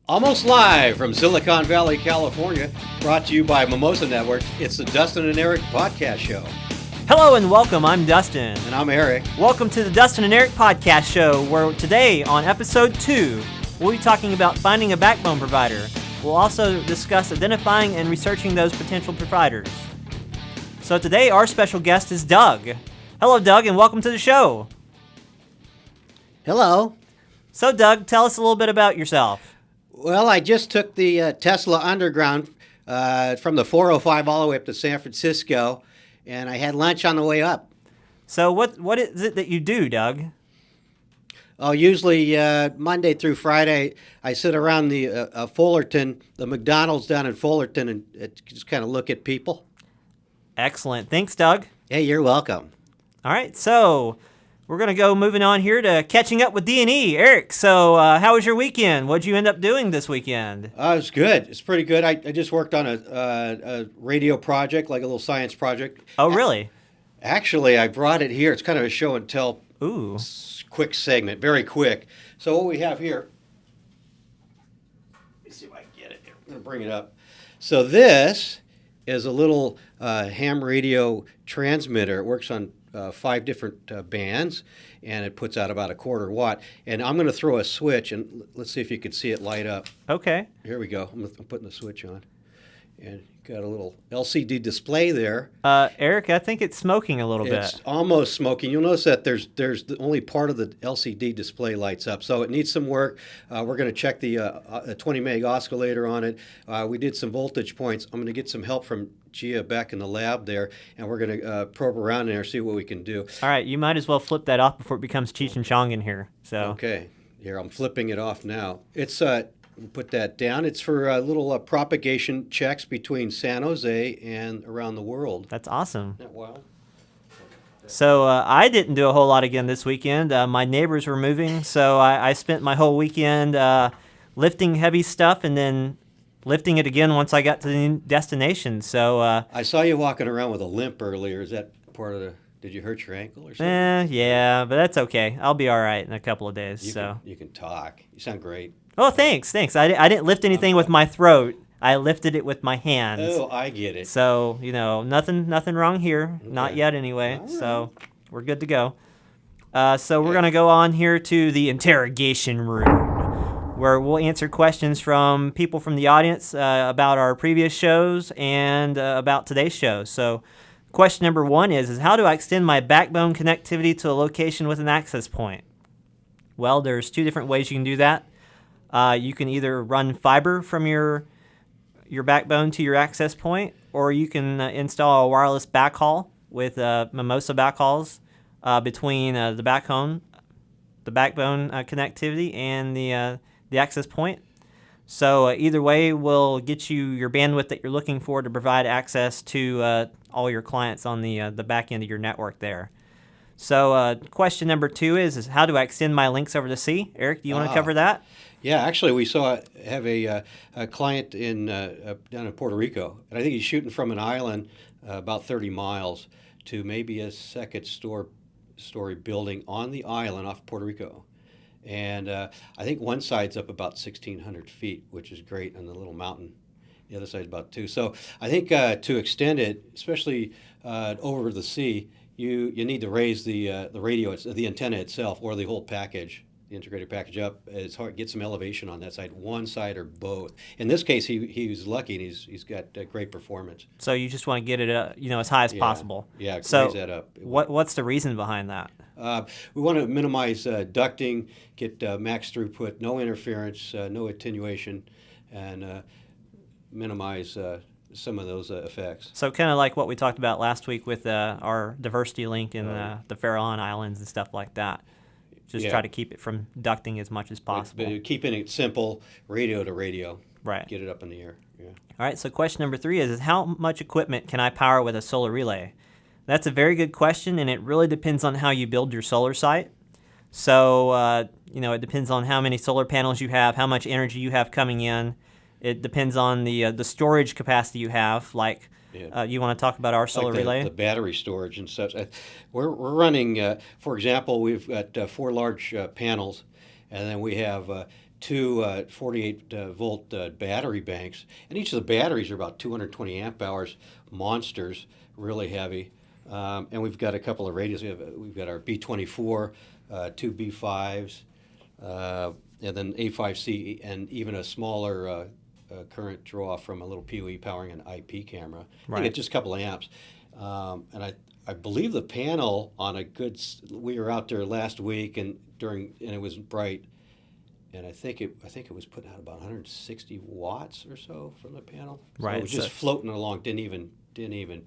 Almost live from Silicon Valley, California, brought to you by Mimosa Network, it's the Dustin and Eric Podcast Show. Hello and welcome, I'm Dustin. And I'm Eric. Welcome to the Dustin and Eric Podcast Show, where today on episode 2, we'll be talking about finding a backbone provider. We'll also discuss identifying and researching those potential providers. So today our special guest is Doug. Hello Doug and welcome to the show. Hello. So Doug, tell us a little bit about yourself. Well, I just took the Tesla Underground from the 405 all the way up to San Francisco, and I had lunch on the way up. So what is it that you do, Doug? Oh, usually Monday through Friday, I sit around the Fullerton, the McDonald's down in Fullerton, and just kind of look at people. Excellent. Thanks, Doug. Hey, you're welcome. All right, so we're going to go moving on here to catching up with D&E. Eric, so how was your weekend? What'd you end up doing this weekend? It was good. It's pretty good. I just worked on a radio project, like a little science project. Oh, really? Actually, I brought it here. It's kind of a show and tell quick segment, very quick. So what we have here, let's see if I can get it here. I'm going to bring it up. So this is a little ham radio transmitter. It works on 5 different bands, and it puts out about a quarter watt. And I'm going to throw a switch, and let's see if you can see it light up. Okay. Here we go. I'm putting the switch on. And got a little LCD display there. Eric, I think it's smoking a little bit. It's almost smoking. You'll notice that there's the only part of the LCD display lights up, so it needs some work. We're going to check the 20 meg oscillator on it. We did some voltage points. I'm going to get some help from Gia back in the lab there, and we're going to probe around there, see what we can do. All right, you might as well flip that off before it becomes Cheech and Chong in here. So okay, here I'm flipping it off now. It's we'll put that down. It's for little propagation checks between San Jose and around the world. That's awesome. Isn't that wild? So I didn't do a whole lot again this weekend. My neighbors were moving, so I spent my whole weekend lifting heavy stuff and then lifting it again once I got to the destination. So I saw you walking around with a limp earlier. Is that part of the... Did you hurt your ankle or something? Yeah, but that's okay. I'll be all right in a couple of days. You can talk. You sound great. Oh, thanks. I didn't lift anything with my throat. I lifted it with my hands. Oh, I get it. So, nothing wrong here. Okay. Not yet anyway. All So, we're good to go. So, we're going to go on here to the interrogation room, where we'll answer questions from people from the audience about our previous shows and about today's show. So, question number 1 is how do I extend my backbone connectivity to a location with an access point? Well, there's 2 different ways you can do that. You can either run fiber from your backbone to your access point, or you can install a wireless backhaul with Mimosa backhauls between the backbone connectivity and the access point. So either way will get you your bandwidth that you're looking for to provide access to all your clients on the back end of your network there. So question number 2 is how do I extend my links over the sea? Eric, do you want to cover that? Yeah, actually, we have a client down in Puerto Rico, and I think he's shooting from an island about 30 miles to maybe a second story building on the island off Puerto Rico. And I think one side's up about 1,600 feet, which is great, on the little mountain. The other side's about 2. So I think to extend it, especially over the sea, you need to raise the radio, the antenna itself, or the whole package. The integrated package up. It's hard to get some elevation on that side, one side or both. In this case, he was lucky, and he's got great performance. So you just want to get it as high as possible. Yeah, so raise that up. What's the reason behind that? We want to minimize ducting, get max throughput, no interference, no attenuation, and minimize some of those effects. So kind of like what we talked about last week with our diversity link in the Farallon Islands and stuff like that. Just try to keep it from ducting as much as possible. But keeping it simple, radio to radio. Right. Get it up in the air. Yeah. All right, so question number 3 is how much equipment can I power with a solar relay? That's a very good question, and it really depends on how you build your solar site. So, it depends on how many solar panels you have, how much energy you have coming in. It depends on the storage capacity you have, like you want to talk about our solar relay? The battery storage and such. We're running, for example, we've got 4 large panels, and then we have two 48 volt battery banks, and each of the batteries are about 220 amp hours, monsters, really heavy. And we've got a couple of radios. We've got our B24, two B5s, and then A5C, and even a smaller current draw from a little PoE powering an IP camera. I think it's just a couple of amps. And I believe the panel on a good. We were out there last week and it was bright, and I think it was putting out about 160 watts or so from the panel. So Right. it was just floating along. Didn't even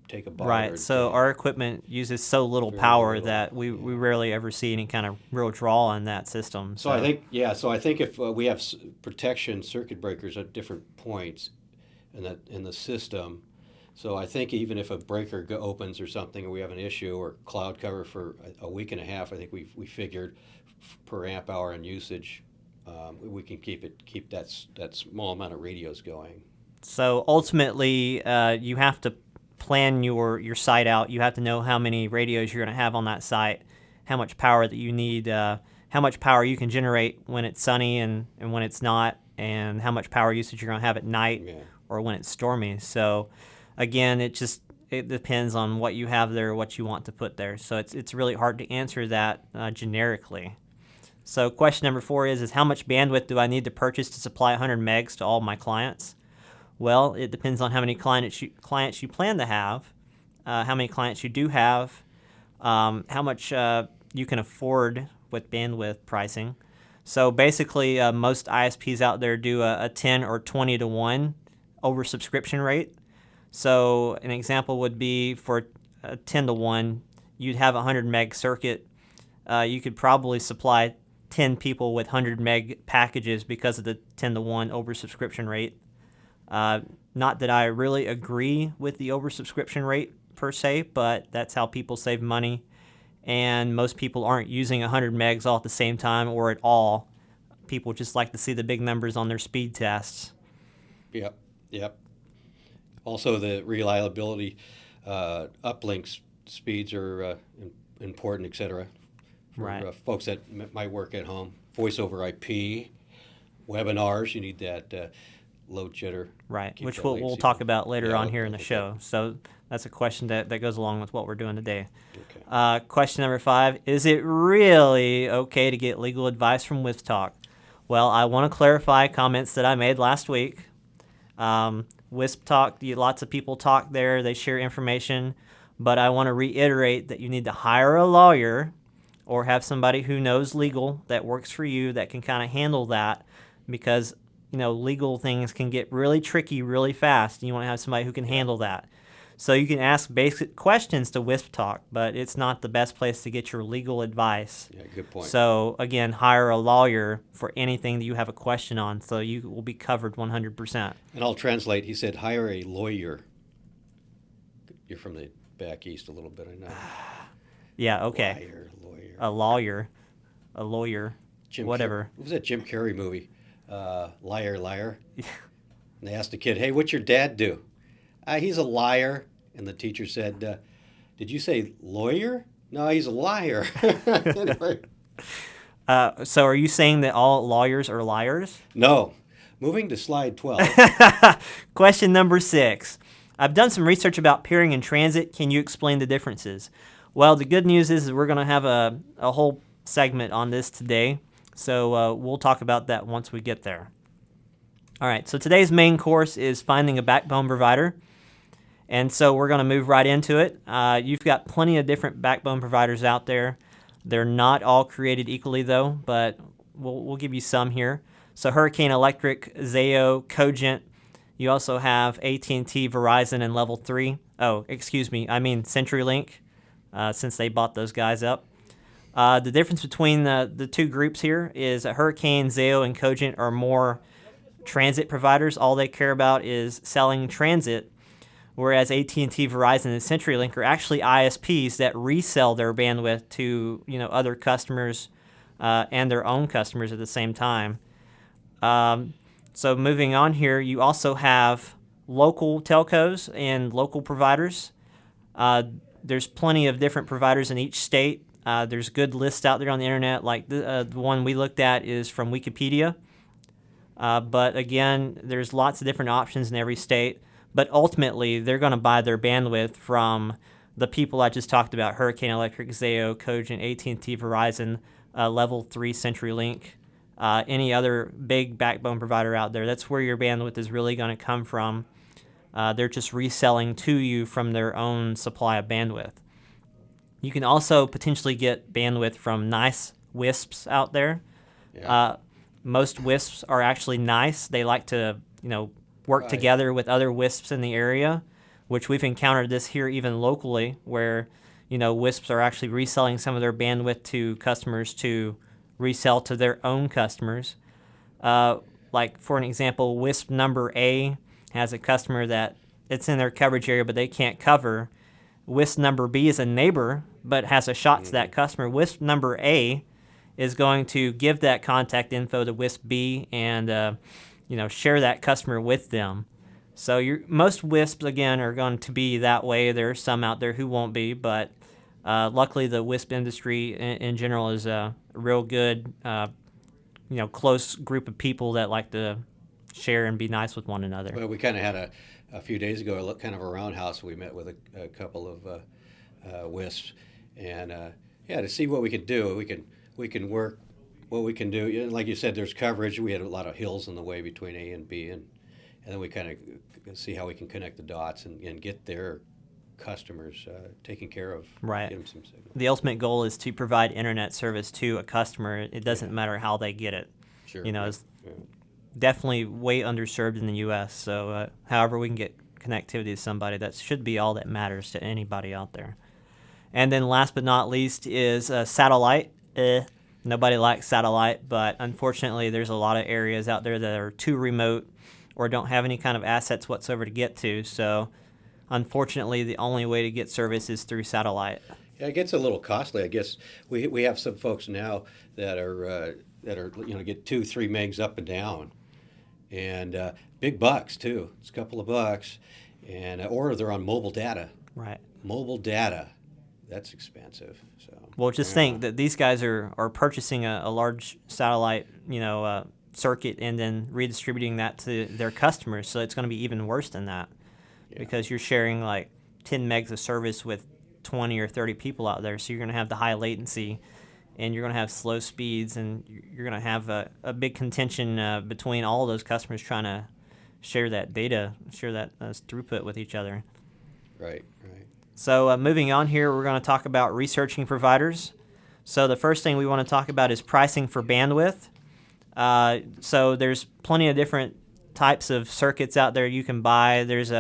take a bar. Right. So our equipment uses so little Very power little, that we rarely ever see any kind of real draw on that system. So I think if we have protection circuit breakers at different points in the system. So I think even if a breaker opens or something, or we have an issue or cloud cover for a week and a half, I think we figured per amp hour and usage, we can keep that small amount of radios going. So ultimately, you have to plan your site out. You have to know how many radios you're going to have on that site, how much power that you need, how much power you can generate when it's sunny and when it's not, and how much power usage you're going to have at night or when it's stormy. So again, it depends on what you have there, what you want to put there. So it's really hard to answer that generically. So question number 4 is how much bandwidth do I need to purchase to supply 100 megs to all my clients? Well, it depends on how many clients you plan to have, how many clients you do have, how much you can afford with bandwidth pricing. So basically, most ISPs out there do a 10 or 20 to 1 oversubscription rate. So an example would be for a 10 to 1, you'd have a 100 meg circuit. You could probably supply 10 people with 100 meg packages because of the 10 to 1 oversubscription rate. Not that I really agree with the oversubscription rate per se, but that's how people save money. And most people aren't using 100 megs all at the same time or at all. People just like to see the big numbers on their speed tests. Yep. Also, the reliability, uplink speeds are important, etc. For folks that might work at home. Voice over IP, webinars, you need that low jitter. Right, which we'll talk about later on here in the show. So that's a question that goes along with what we're doing today. Okay. Question number 5, is it really okay to get legal advice from WISP Talk? Well, I want to clarify comments that I made last week. WISP Talk, lots of people talk there, they share information, but I want to reiterate that you need to hire a lawyer or have somebody who knows legal that works for you that can kind of handle that, because legal things can get really tricky really fast, and you want to have somebody who can handle that. So you can ask basic questions to WISP Talk, but it's not the best place to get your legal advice. Yeah, good point. So again, hire a lawyer for anything that you have a question on, so you will be covered 100%. And I'll translate. He said, hire a lawyer. You're from the back east a little bit, I know. Yeah, okay. Lawyer. A lawyer, whatever. What was that Jim Carrey movie? Liar, Liar. And they asked the kid, hey, what's your dad do? He's a liar. And the teacher said, did you say lawyer? No, he's a liar. Anyway. So are you saying that all lawyers are liars? No. Moving to slide 12. Question number 6. I've done some research about peering in transit. Can you explain the differences? Well, the good news is we're going to have a whole segment on this today. So we'll talk about that once we get there. All right, so today's main course is finding a backbone provider. And so we're going to move right into it. You've got plenty of different backbone providers out there. They're not all created equally, though, but we'll give you some here. So Hurricane Electric, Zayo, Cogent. You also have AT&T, Verizon, and Level 3. Oh, excuse me, I mean CenturyLink, since they bought those guys up. The difference between the two groups here is Hurricane, Zayo, and Cogent are more transit providers. All they care about is selling transit, whereas AT&T, Verizon, and CenturyLink are actually ISPs that resell their bandwidth to other customers and their own customers at the same time. So moving on here, you also have local telcos and local providers. There's plenty of different providers in each state. There's good lists out there on the internet, like the one we looked at is from Wikipedia. But again, there's lots of different options in every state. But ultimately, they're going to buy their bandwidth from the people I just talked about: Hurricane Electric, Zayo, Cogent, AT&T, Verizon, Level 3, CenturyLink, any other big backbone provider out there. That's where your bandwidth is really going to come from. They're just reselling to you from their own supply of bandwidth. You can also potentially get bandwidth from nice WISPs out there. Yeah. Most WISPs are actually nice. They like to, work together with other WISPs in the area, which we've encountered this here even locally, where, WISPs are actually reselling some of their bandwidth to customers to resell to their own customers. Like, for an example, WISP number A has a customer that it's in their coverage area, but they can't cover. WISP number B is a neighbor, but has a shot to that customer. WISP number A is going to give that contact info to WISP B and, share that customer with them. So most WISPs, again, are going to be that way. There are some out there who won't be, but luckily the WISP industry in general is a real good, close group of people that like to share and be nice with one another. Well, we kind of had a few days ago kind of a roundhouse. We met with a couple of WISPs, and to see what we can do. We can work what we can do. Like you said, there's coverage. We had a lot of hills in the way between A and B, and then we kind of see how we can connect the dots and get their customers taken care of. Right. Get them some signal. The ultimate goal is to provide internet service to a customer. It doesn't matter how they get it. Sure. It's definitely way underserved in the U.S. So however we can get connectivity to somebody, that should be all that matters to anybody out there. And then last but not least is satellite. Nobody likes satellite, but unfortunately there's a lot of areas out there that are too remote or don't have any kind of assets whatsoever to get to. So unfortunately the only way to get service is through satellite. Yeah, it gets a little costly. I guess we have some folks now that are get 2-3 megs up and down, and big bucks too. It's a couple of bucks, and or they're on mobile data. Right. Mobile data, that's expensive. So. Well, just think that these guys are purchasing a large satellite, circuit and then redistributing that to their customers. So it's going to be even worse than that, because you're sharing like 10 megs of service with 20 or 30 people out there. So you're going to have the high latency, and you're going to have slow speeds, and you're going to have a big contention between all of those customers trying to share that data, share that throughput with each other. Right. So moving on here, we're going to talk about researching providers. So the first thing we want to talk about is pricing for bandwidth. So there's plenty of different types of circuits out there you can buy. There's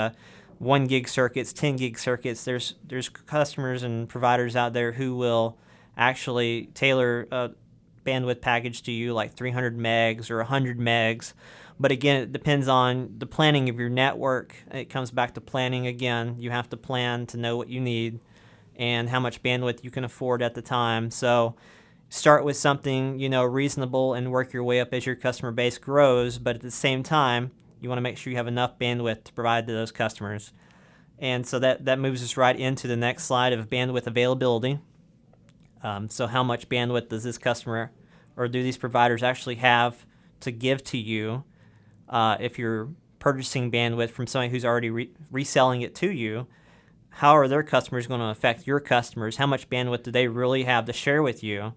1 gig circuits, 10 gig circuits. There's customers and providers out there who will actually tailor a bandwidth package to you, like 300 megs or 100 megs. But again, it depends on the planning of your network. It comes back to planning again. You have to plan to know what you need and how much bandwidth you can afford at the time. So start with something, reasonable, and work your way up as your customer base grows. But at the same time, you want to make sure you have enough bandwidth to provide to those customers. And so that moves us right into the next slide of bandwidth availability. So how much bandwidth does this customer or do these providers actually have to give to you? If you're purchasing bandwidth from somebody who's already reselling it to you, how are their customers going to affect your customers? How much bandwidth do they really have to share with you?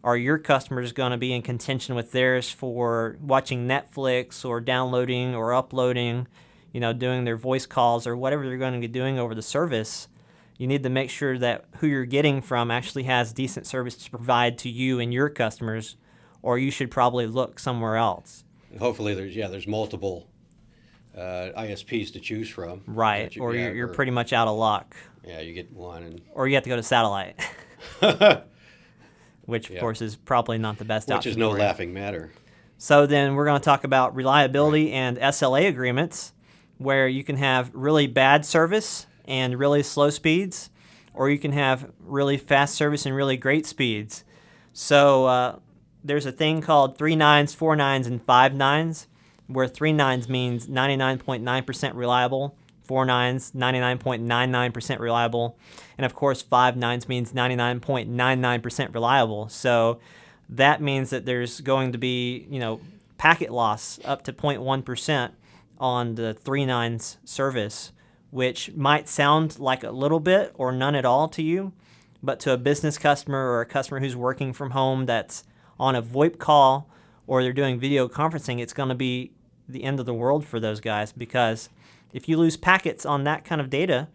Are your customers going to be in contention with theirs for watching Netflix or downloading or uploading, doing their voice calls or whatever they're going to be doing over the service? You need to make sure that who you're getting from actually has decent service to provide to you and your customers, or you should probably look somewhere else. Hopefully there's multiple ISPs to choose from. Right, or you're pretty much out of luck. Yeah, you get one. Or you have to go to satellite, which, of course, is probably not the best option. Which is no laughing matter. So then we're going to talk about reliability and SLA agreements, where you can have really bad service and really slow speeds, or you can have really fast service and really great speeds. So there's a thing called 3 nines, 4 nines, and 5 nines, where 3 nines means 99.9% reliable, 4 nines, 99.99% reliable. And of course, 5 nines means 99.99% reliable. So that means that there's going to be, packet loss up to 0.1% on the 3 nines service, which might sound like a little bit or none at all to you, but to a business customer or a customer who's working from home that's on a VoIP call or they're doing video conferencing, it's going to be the end of the world for those guys, because if you lose packets on that kind of data,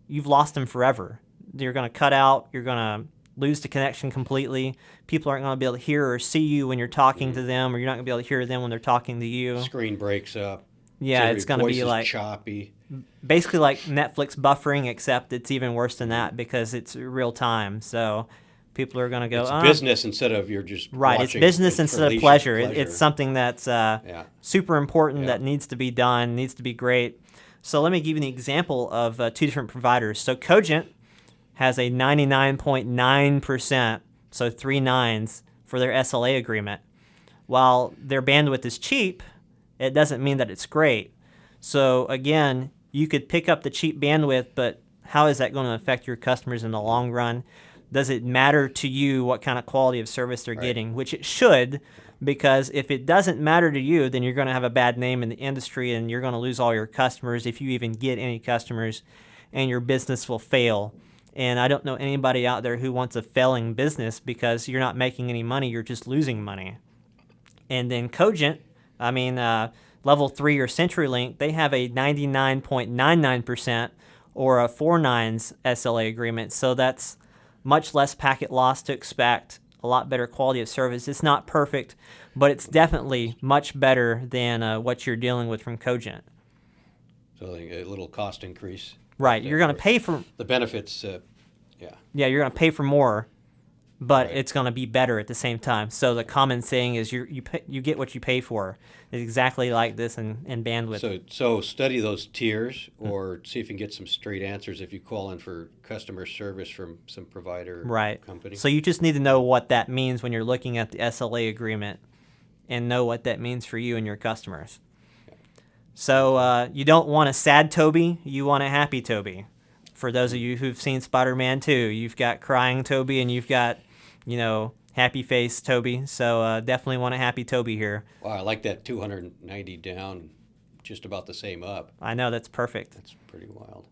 you've lost them forever. You're going to cut out, you're going to lose the connection completely. People aren't going to be able to hear or see you when you're talking to them, or you're not going to be able to hear them when they're talking to you. Screen breaks up. Yeah, it's going to be like choppy. Basically like Netflix buffering, except it's even worse than that because it's real time. So people are going to go, it's business instead of you're just right. It's business instead of pleasure. It's something that's super important that needs to be done, needs to be great. So let me give you an example of 2 different providers. So Cogent has a 99.9%, so 3 nines for their SLA agreement. While their bandwidth is cheap, it doesn't mean that it's great. So again, you could pick up the cheap bandwidth, but how is that going to affect your customers in the long run? Does it matter to you what kind of quality of service they're getting? Which it should, because if it doesn't matter to you, then you're going to have a bad name in the industry and you're going to lose all your customers if you even get any customers, and your business will fail. And I don't know anybody out there who wants a failing business, because you're not making any money, you're just losing money. And then Cogent, Level 3 or CenturyLink, they have a 99.99% or a 4 nines SLA agreement. So that's much less packet loss to expect, a lot better quality of service. It's not perfect, but it's definitely much better than what you're dealing with from Cogent. So a little cost increase. Right. You're going to pay for the benefits. Yeah, you're going to pay for more, but it's going to be better at the same time. So the common saying is you get what you pay for. It's exactly like this in bandwidth. So study those tiers, or see if you can get some straight answers if you call in for customer service from some provider company. So you just need to know what that means when you're looking at the SLA agreement, and know what that means for you and your customers. Okay. So you don't want a sad Toby, you want a happy Toby. For those of you who've seen Spider-Man 2, you've got crying Toby and you've got, happy face Toby. So definitely want a happy Toby here. Wow, I like that 290 down, just about the same up. I know, that's perfect. That's pretty wild.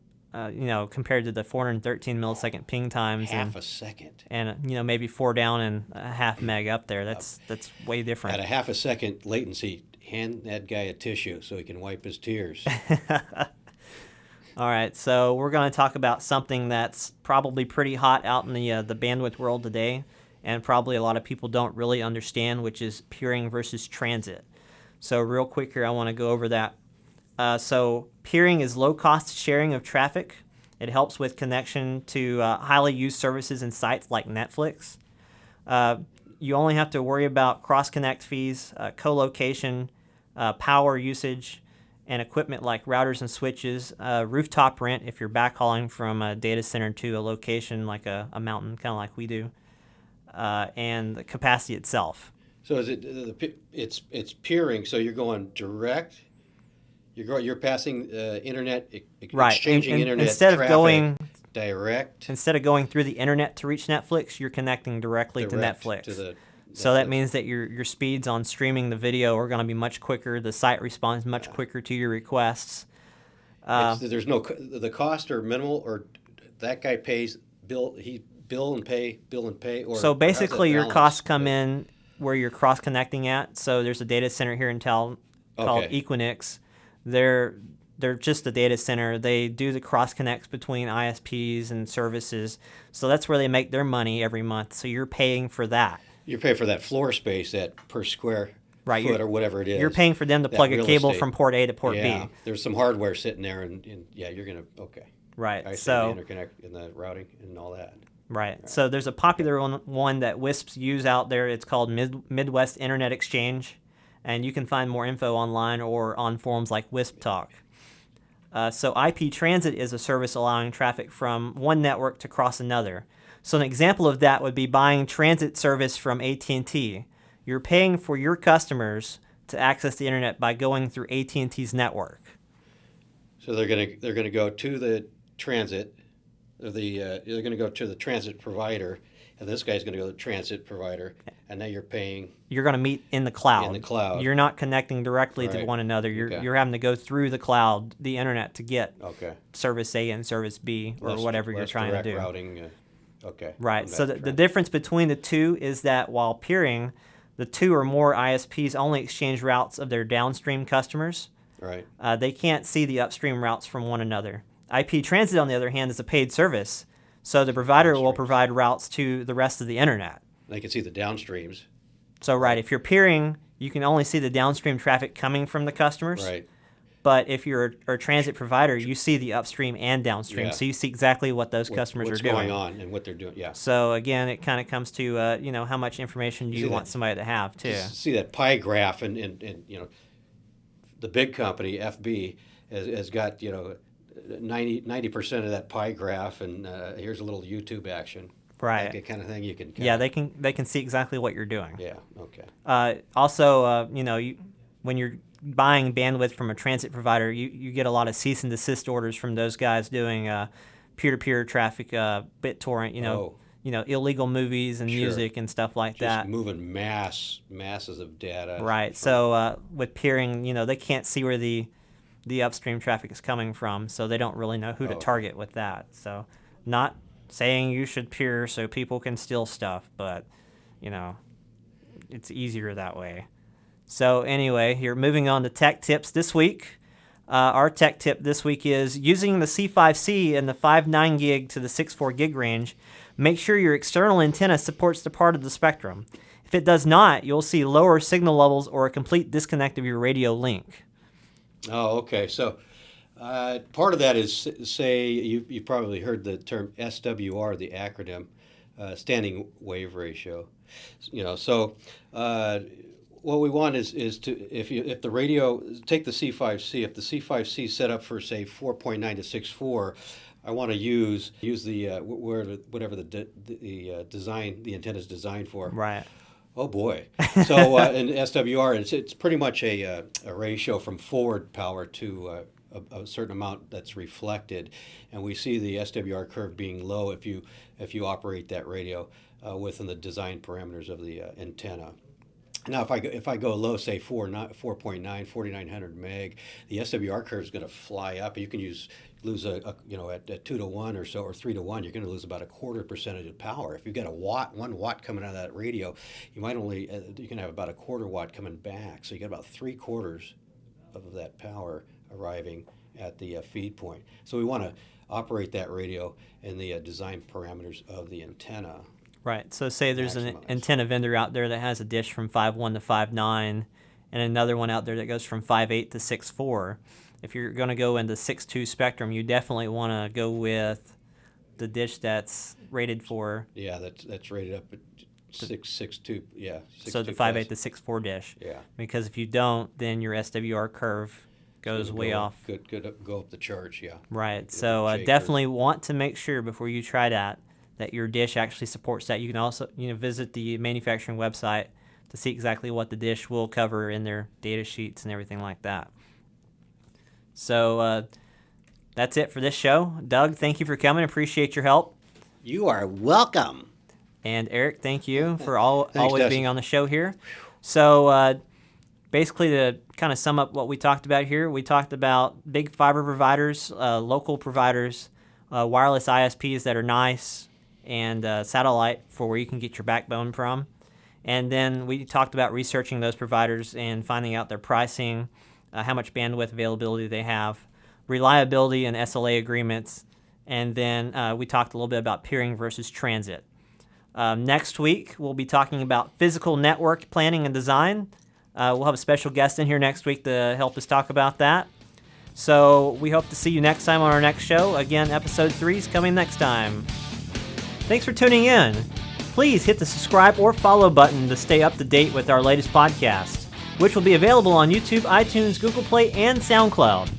Compared to the 413 millisecond ping times. Half a second. And, maybe 4 down and a half meg up there. That's way different. At a half a second latency, hand that guy a tissue so he can wipe his tears. All right, so we're going to talk about something that's probably pretty hot out in the bandwidth world today, and probably a lot of people don't really understand, which is peering versus transit. So real quick here, I want to go over that. So peering is low-cost sharing of traffic. It helps with connection to highly used services and sites like Netflix. You only have to worry about cross-connect fees, co-location, power usage, and equipment like routers and switches, rooftop rent if you're backhauling from a data center to a location like a mountain, kind of like we do, and the capacity itself. So is it's peering? So you're going direct. You're passing internet, exchanging internet instead traffic of going direct. Instead of going through the internet to reach Netflix, you're connecting directly to Netflix. So that means that your speeds on streaming the video are going to be much quicker. The site responds much quicker to your requests. There's the costs are minimal, or that guy pays bill and pay. Or so basically, your costs come in where you're cross connecting at. So there's a data center here in town called Equinix. They're just a data center. They do the cross connects between ISPs and services. So that's where they make their money every month. So you're paying for that. You pay for that floor space, that per square foot or whatever it is. You're paying for them to plug a cable from port A to port B. There's some hardware sitting there, and you're going to, Right. I see the interconnect and the routing and all that. Right. So there's a popular one that WISPs use out there. It's called Midwest Internet Exchange, and you can find more info online or on forums like WISP Talk. So IP transit is a service allowing traffic from one network to cross another. So an example of that would be buying transit service from AT&T. You're paying for your customers to access the internet by going through AT&T's network. So they're gonna go to the transit, or they're gonna go to the transit provider, and this guy's gonna go to the transit provider, and now you're paying. You're going to meet in the cloud. In the cloud. You're not connecting directly to Right. one another. You're Okay. you're having to go through the cloud, the internet, to get Okay. service A and service B, or whatever you're less trying to direct do. routing. Okay. Right. on So that the difference between the two is that while peering, the two or more ISPs only exchange routes of their downstream customers. Right. They can't see the upstream routes from one another. IP transit, on the other hand, is a paid service, so the provider will Downstreams. provide routes to the rest of the internet. They can see the downstreams. So, right, if you're peering, you can only see the downstream traffic coming from the customers. Right. But if you're a transit provider, you see the upstream and downstream, Yeah. so you see exactly what those customers What's are doing. going on and what they're doing. Yeah. So again, it kind of comes to how much information do you See want that- somebody to have too. See that pie graph, and the big company FB has got 90% of that pie graph, and here's a little YouTube action. Right. That kind of thing you can. Yeah, they can see exactly what you're doing. Yeah. Okay. Also, when you're buying bandwidth from a transit provider, you get a lot of cease and desist orders from those guys doing peer-to-peer traffic, BitTorrent, illegal movies and Sure. music and stuff like Just that. moving masses of data. Right. So with peering, they can't see where the upstream traffic is coming from, so they don't really know who to target with that. So not saying you should peer so people can steal stuff, but it's easier that way. So anyway, here moving on to tech tips this week. Our tech tip this week is using the C5C in the 5.9 gig to the 6.4 gig range. Make sure your external antenna supports the part of the spectrum. If it does not, you'll see lower signal levels or a complete disconnect of your radio link. Oh, okay. So part of that is, say, you probably heard the term SWR, the acronym, standing wave ratio. So what we want is to, if the radio, take the C5C, if the C5C set up for, say, 4.9 to 6.4, I want to use the whatever the design, the antenna is designed for. Right. Oh boy! So in SWR, it's pretty much a ratio from forward power to a certain amount that's reflected, and we see the SWR curve being low if you operate that radio within the design parameters of the antenna. Now, if I go low, say 4.9, 4900 meg, the SWR curve is going to fly up. You can lose at 2 to 1 or so, or 3 to 1, you're going to lose about 0.25% of power. If you've got 1 watt coming out of that radio, you might only you can have about 0.25 watt coming back. So you get about 3/4 of that power arriving at the feed point. So we want to operate that radio in the design parameters of the antenna. Right. So say there's an Maximize. antenna vendor out there that has a dish from 5.1 to 5.9 and another one out there that goes from 5.8 to 6.4. If you're going to go into 6.2 spectrum, you definitely want to go with the dish that's rated for. Yeah, that's rated up at 6.2. Yeah. So the 6.2 5.8 plus. to 6.4 dish. Yeah. Because if you don't, then your SWR curve goes way off. Go up the charge. Yeah. Right. So J curve. definitely want to make sure before you try that your dish actually supports that. You can also visit the manufacturing website to see exactly what the dish will cover in their data sheets and everything like that. So that's it for this show. Doug, thank you for coming. Appreciate your help. You are welcome. And Eric, thank you for always Dustin. being on the show here. So basically, to kind of sum up what we talked about here, we talked about big fiber providers, local providers, wireless ISPs that are nice, and satellite for where you can get your backbone from. And then we talked about researching those providers and finding out their pricing, how much bandwidth availability they have, reliability and SLA agreements, and then we talked a little bit about peering versus transit. Next week, we'll be talking about physical network planning and design. We'll have a special guest in here next week to help us talk about that. So we hope to see you next time on our next show. Again, episode 3 is coming next time. Thanks for tuning in. Please hit the subscribe or follow button to stay up to date with our latest podcast, which will be available on YouTube, iTunes, Google Play, and SoundCloud.